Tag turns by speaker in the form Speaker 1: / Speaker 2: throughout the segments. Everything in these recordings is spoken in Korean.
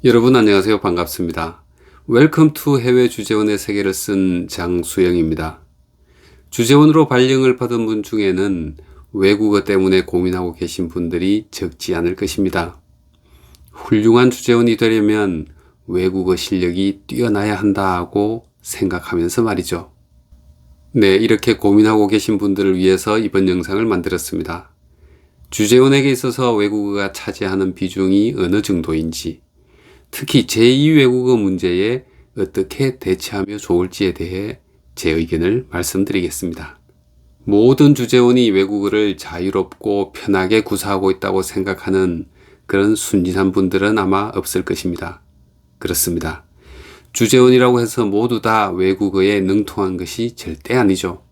Speaker 1: 여러분 안녕하세요. 반갑습니다. 웰컴 투 해외 주재원의 세계를 쓴 장수영입니다. 주재원으로 발령을 받은 분 중에는 외국어 때문에 고민하고 계신 분들이 적지 않을 것입니다. 훌륭한 주재원이 되려면 외국어 실력이 뛰어나야 한다고 생각하면서 말이죠. 네, 이렇게 고민하고 계신 분들을 위해서 이번 영상을 만들었습니다. 주재원에게 있어서 외국어가 차지하는 비중이 어느 정도인지, 특히 제2 외국어 문제에 어떻게 대처하며 좋을지에 대해 제 의견을 말씀드리겠습니다. 모든 주재원이 외국어를 자유롭고 편하게 구사하고 있다고 생각하는 그런 순진한 분들은 아마 없을 것입니다. 그렇습니다. 주재원이라고 해서 모두 다 외국어에 능통한 것이 절대 아니죠.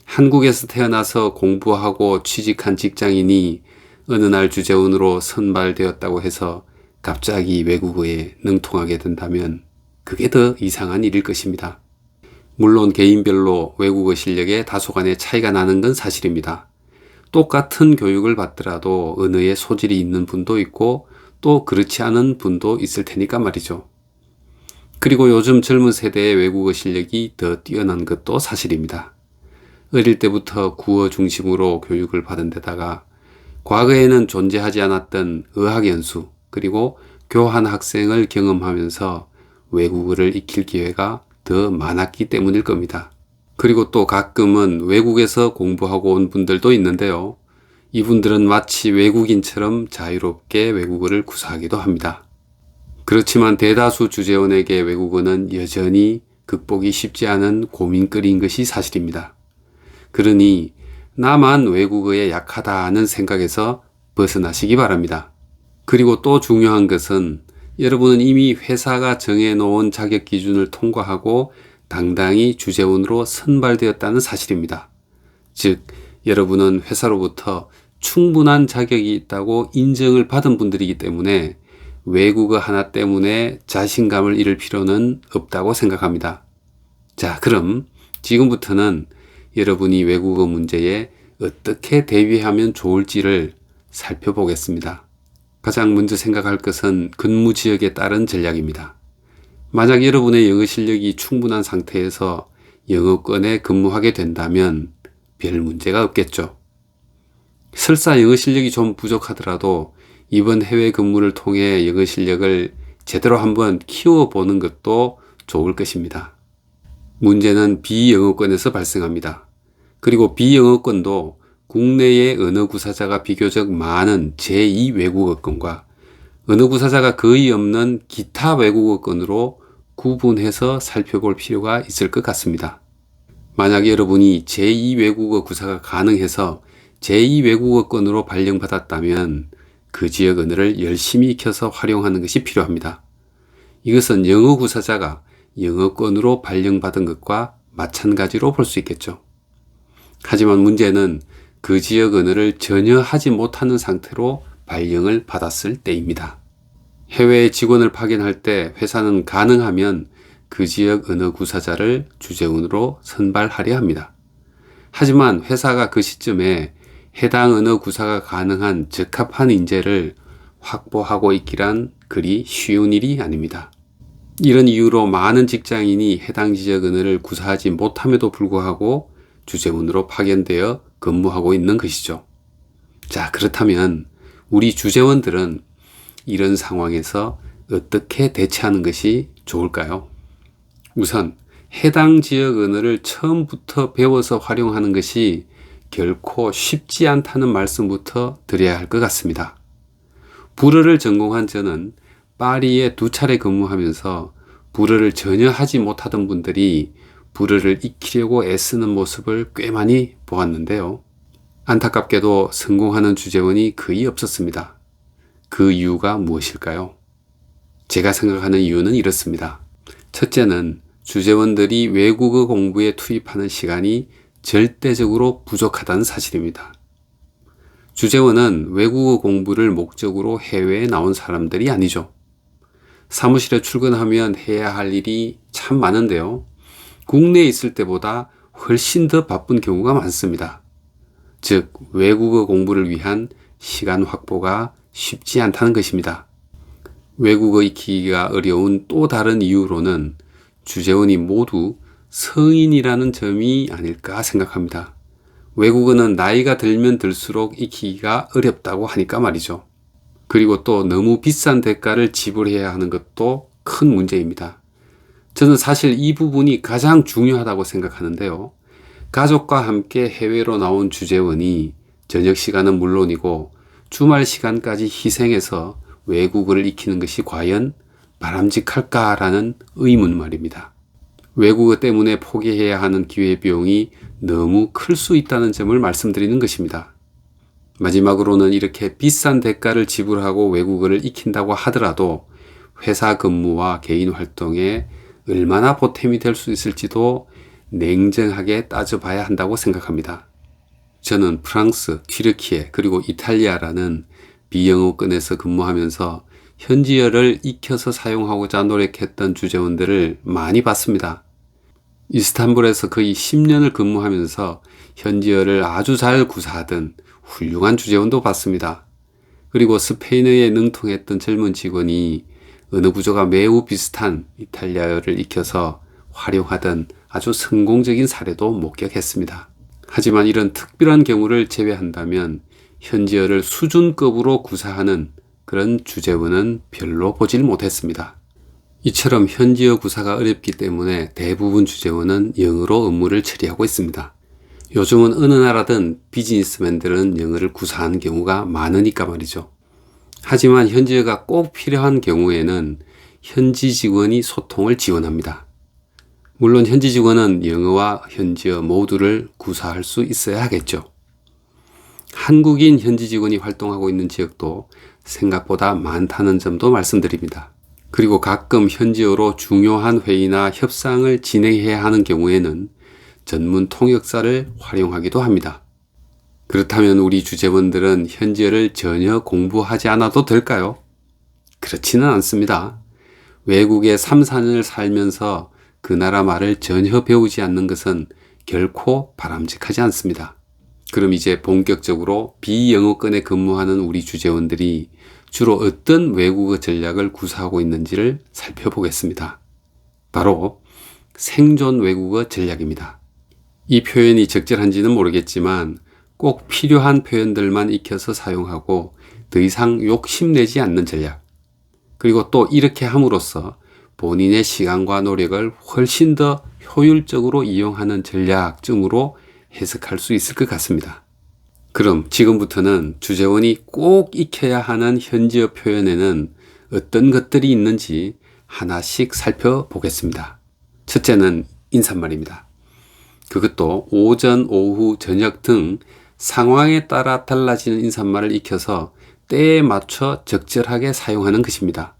Speaker 1: 한국에서 태어나서 공부하고 취직한 직장인이 어느 날 주재원으로 선발되었다고 해서 갑자기 외국어에 능통하게 된다면 그게 더 이상한 일일 것입니다. 물론 개인별로 외국어 실력에 다소간의 차이가 나는 건 사실입니다. 똑같은 교육을 받더라도 언어에 소질이 있는 분도 있고 또 그렇지 않은 분도 있을 테니까 말이죠. 그리고 요즘 젊은 세대의 외국어 실력이 더 뛰어난 것도 사실입니다. 어릴 때부터 구어 중심으로 교육을 받은 데다가 과거에는 존재하지 않았던 어학연수 그리고 교환 학생을 경험하면서 외국어를 익힐 기회가 더 많았기 때문일 겁니다. 그리고 또 가끔은 외국에서 공부하고 온 분들도 있는데요. 이분들은 마치 외국인처럼 자유롭게 외국어를 구사하기도 합니다. 그렇지만 대다수 주재원에게 외국어는 여전히 극복이 쉽지 않은 고민거리인 것이 사실입니다. 그러니 나만 외국어에 약하다는 생각에서 벗어나시기 바랍니다. 그리고 또 중요한 것은 여러분은 이미 회사가 정해놓은 자격 기준을 통과하고 당당히 주재원으로 선발되었다는 사실입니다. 즉, 여러분은 회사로부터 충분한 자격이 있다고 인정을 받은 분들이기 때문에 외국어 하나 때문에 자신감을 잃을 필요는 없다고 생각합니다. 자, 그럼 지금부터는 여러분이 외국어 문제에 어떻게 대비하면 좋을지를 살펴보겠습니다. 가장 먼저 생각할 것은 근무 지역에 따른 전략입니다. 만약 여러분의 영어 실력이 충분한 상태에서 영어권에 근무하게 된다면 별 문제가 없겠죠. 설사 영어 실력이 좀 부족하더라도 이번 해외 근무를 통해 영어 실력을 제대로 한번 키워보는 것도 좋을 것입니다. 문제는 비영어권에서 발생합니다. 그리고 비영어권도 국내의 언어 구사자가 비교적 많은 제2 외국어권과 언어 구사자가 거의 없는 기타 외국어권으로 구분해서 살펴볼 필요가 있을 것 같습니다. 만약 여러분이 제2 외국어 구사가 가능해서 제2 외국어권으로 발령받았다면 그 지역 언어를 열심히 익혀서 활용하는 것이 필요합니다. 이것은 영어 구사자가 영어권으로 발령받은 것과 마찬가지로 볼 수 있겠죠. 하지만 문제는 그 지역 언어를 전혀 하지 못하는 상태로 발령을 받았을 때입니다. 해외에 직원을 파견할 때 회사는 가능하면 그 지역 언어 구사자를 주재원으로 선발하려 합니다. 하지만 회사가 그 시점에 해당 언어 구사가 가능한 적합한 인재를 확보하고 있기란 그리 쉬운 일이 아닙니다. 이런 이유로 많은 직장인이 해당 지역 언어를 구사하지 못함에도 불구하고 주재원으로 파견되어 근무하고 있는 것이죠. 자, 그렇다면 우리 주재원들은 이런 상황에서 어떻게 대처하는 것이 좋을까요? 우선 해당 지역 언어를 처음부터 배워서 활용하는 것이 결코 쉽지 않다는 말씀부터 드려야 할 것 같습니다. 불어를 전공한 저는 파리에 2차례 근무하면서 불어를 전혀 하지 못하던 분들이 불어를 익히려고 애쓰는 모습을 꽤 많이 보았는데요. 안타깝게도 성공하는 주재원이 거의 없었습니다. 그 이유가 무엇일까요? 제가 생각하는 이유는 이렇습니다. 첫째는 주재원들이 외국어 공부에 투입하는 시간이 절대적으로 부족하다는 사실입니다. 주재원은 외국어 공부를 목적으로 해외에 나온 사람들이 아니죠. 사무실에 출근하면 해야 할 일이 참 많은데요. 국내에 있을 때보다 훨씬 더 바쁜 경우가 많습니다. 즉, 외국어 공부를 위한 시간 확보가 쉽지 않다는 것입니다. 외국어 익히기가 어려운 또 다른 이유로는 주재원이 모두 성인이라는 점이 아닐까 생각합니다. 외국어는 나이가 들면 들수록 익히기가 어렵다고 하니까 말이죠. 그리고 또 너무 비싼 대가를 지불해야 하는 것도 큰 문제입니다. 저는 사실 이 부분이 가장 중요하다고 생각하는데요. 가족과 함께 해외로 나온 주재원이 저녁 시간은 물론이고 주말 시간까지 희생해서 외국어를 익히는 것이 과연 바람직할까라는 의문 말입니다. 외국어 때문에 포기해야 하는 기회비용이 너무 클 수 있다는 점을 말씀드리는 것입니다. 마지막으로는 이렇게 비싼 대가를 지불하고 외국어를 익힌다고 하더라도 회사 근무와 개인 활동에 얼마나 보탬이 될 수 있을지도 냉정하게 따져봐야 한다고 생각합니다. 저는 프랑스, 튀르키예 그리고 이탈리아라는 비영어권에서 근무하면서 현지어를 익혀서 사용하고자 노력했던 주재원들을 많이 봤습니다. 이스탄불에서 거의 10년을 근무하면서 현지어를 아주 잘 구사하던 훌륭한 주재원도 봤습니다. 그리고 스페인어에 능통했던 젊은 직원이 언어 구조가 매우 비슷한 이탈리아어를 익혀서 활용하던 아주 성공적인 사례도 목격했습니다. 하지만 이런 특별한 경우를 제외한다면 현지어를 수준급으로 구사하는 그런 주재원은 별로 보질 못했습니다. 이처럼 현지어 구사가 어렵기 때문에 대부분 주재원은 영어로 업무를 처리하고 있습니다. 요즘은 어느 나라든 비즈니스맨들은 영어를 구사하는 경우가 많으니까 말이죠. 하지만 현지어가 꼭 필요한 경우에는 현지 직원이 소통을 지원합니다. 물론 현지 직원은 영어와 현지어 모두를 구사할 수 있어야 하겠죠. 한국인 현지 직원이 활동하고 있는 지역도 생각보다 많다는 점도 말씀드립니다. 그리고 가끔 현지어로 중요한 회의나 협상을 진행해야 하는 경우에는 전문 통역사를 활용하기도 합니다. 그렇다면 우리 주재원들은 현지어를 전혀 공부하지 않아도 될까요? 그렇지는 않습니다. 외국에 3, 4년을 살면서 그 나라 말을 전혀 배우지 않는 것은 결코 바람직하지 않습니다. 그럼 이제 본격적으로 비영어권에 근무하는 우리 주재원들이 주로 어떤 외국어 전략을 구사하고 있는지를 살펴보겠습니다. 바로 생존 외국어 전략입니다. 이 표현이 적절한지는 모르겠지만 꼭 필요한 표현들만 익혀서 사용하고 더 이상 욕심내지 않는 전략. 그리고 또 이렇게 함으로써 본인의 시간과 노력을 훨씬 더 효율적으로 이용하는 전략쯤으로 해석할 수 있을 것 같습니다. 그럼 지금부터는 주재원이 꼭 익혀야 하는 현지어 표현에는 어떤 것들이 있는지 하나씩 살펴보겠습니다. 첫째는 인사말입니다. 그것도 오전, 오후, 저녁 등 상황에 따라 달라지는 인사말을 익혀서 때에 맞춰 적절하게 사용하는 것입니다.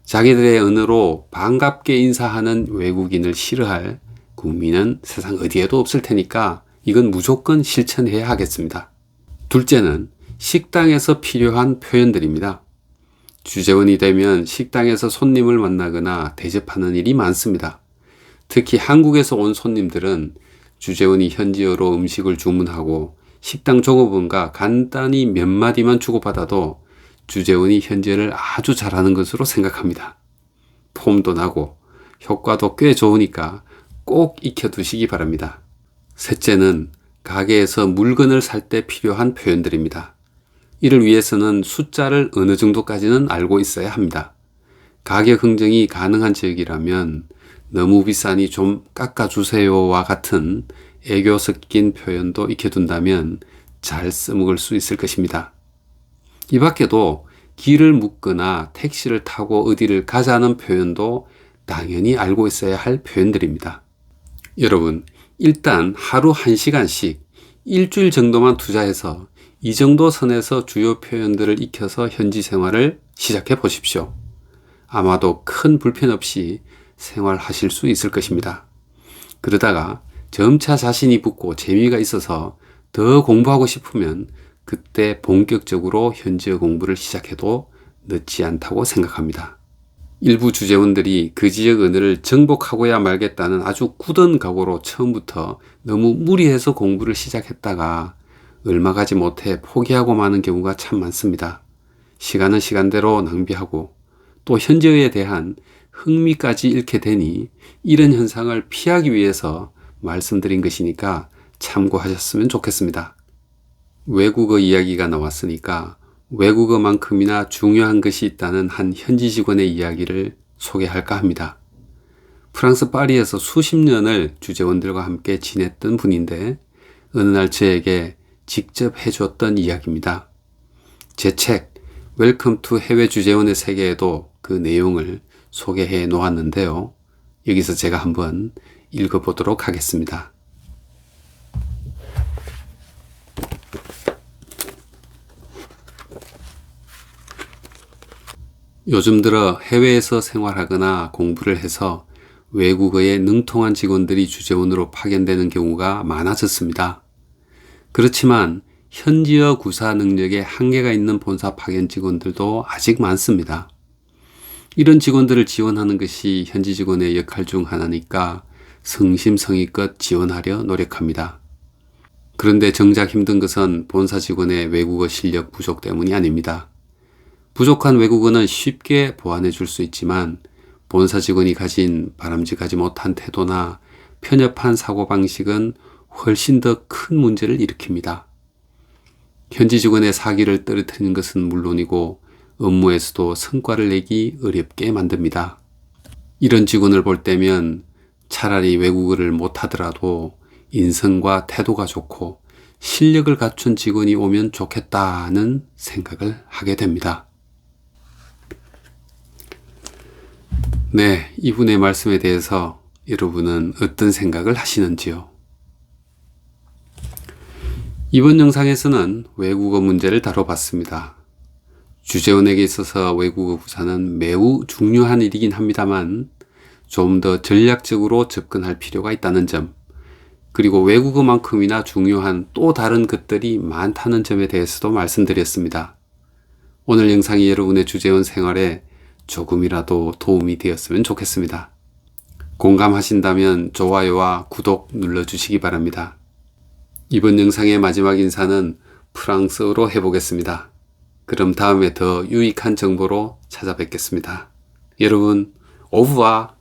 Speaker 1: 자기들의 언어로 반갑게 인사하는 외국인을 싫어할 국민은 세상 어디에도 없을 테니까 이건 무조건 실천해야 하겠습니다. 둘째는 식당에서 필요한 표현들입니다. 주재원이 되면 식당에서 손님을 만나거나 대접하는 일이 많습니다. 특히 한국에서 온 손님들은 주재원이 현지어로 음식을 주문하고 식당 종업원과 간단히 몇 마디만 주고받아도 주재원이 현지어를 아주 잘하는 것으로 생각합니다. 폼도 나고 효과도 꽤 좋으니까 꼭 익혀두시기 바랍니다. 셋째는 가게에서 물건을 살 때 필요한 표현들입니다. 이를 위해서는 숫자를 어느 정도까지는 알고 있어야 합니다. 가격 흥정이 가능한 지역이라면 너무 비싸니 좀 깎아주세요와 같은 애교 섞인 표현도 익혀둔다면 잘 써먹을 수 있을 것입니다. 이 밖에도 길을 묻거나 택시를 타고 어디를 가자는 표현도 당연히 알고 있어야 할 표현들입니다. 여러분, 일단 하루 1시간씩 일주일 정도만 투자해서 이 정도 선에서 주요 표현들을 익혀서 현지 생활을 시작해 보십시오. 아마도 큰 불편 없이 생활하실 수 있을 것입니다. 그러다가 점차 자신이 붙고 재미가 있어서 더 공부하고 싶으면 그때 본격적으로 현지어 공부를 시작해도 늦지 않다고 생각합니다. 일부 주재원들이 그 지역 언어를 정복하고야 말겠다는 아주 굳은 각오로 처음부터 너무 무리해서 공부를 시작했다가 얼마 가지 못해 포기하고 마는 경우가 참 많습니다. 시간은 시간대로 낭비하고 또 현지어에 대한 흥미까지 잃게 되니 이런 현상을 피하기 위해서 말씀드린 것이니까 참고하셨으면 좋겠습니다. 외국어 이야기가 나왔으니까 외국어만큼이나 중요한 것이 있다는 한 현지 직원의 이야기를 소개할까 합니다. 프랑스 파리에서 수십 년을 주재원들과 함께 지냈던 분인데 어느 날 저에게 직접 해줬던 이야기입니다. 제 책 웰컴 투 해외 주재원의 세계에도 그 내용을 소개해 놓았는데요. 여기서 제가 한번 읽어보도록 하겠습니다. 요즘 들어 해외에서 생활하거나 공부를 해서 외국어에 능통한 직원들이 주재원으로 파견되는 경우가 많아졌습니다. 그렇지만 현지어 구사 능력에 한계가 있는 본사 파견 직원들도 아직 많습니다. 이런 직원들을 지원하는 것이 현지 직원의 역할 중 하나니까 성심성의껏 지원하려 노력합니다. 그런데 정작 힘든 것은 본사 직원의 외국어 실력 부족 때문이 아닙니다. 부족한 외국어는 쉽게 보완해 줄 수 있지만 본사 직원이 가진 바람직하지 못한 태도나 편협한 사고방식은 훨씬 더 큰 문제를 일으킵니다. 현지 직원의 사기를 떨어뜨리는 것은 물론이고 업무에서도 성과를 내기 어렵게 만듭니다. 이런 직원을 볼 때면 차라리 외국어를 못하더라도 인성과 태도가 좋고 실력을 갖춘 직원이 오면 좋겠다는 생각을 하게 됩니다. 네, 이분의 말씀에 대해서 여러분은 어떤 생각을 하시는지요? 이번 영상에서는 외국어 문제를 다뤄봤습니다. 주재원에게 있어서 외국어 구사는 매우 중요한 일이긴 합니다만 좀 더 전략적으로 접근할 필요가 있다는 점, 그리고 외국어만큼이나 중요한 또 다른 것들이 많다는 점에 대해서도 말씀드렸습니다. 오늘 영상이 여러분의 주재원 생활에 조금이라도 도움이 되었으면 좋겠습니다. 공감하신다면 좋아요와 구독 눌러주시기 바랍니다. 이번 영상의 마지막 인사는 프랑스어로 해보겠습니다. 그럼 다음에 더 유익한 정보로 찾아뵙겠습니다. 여러분, 오후와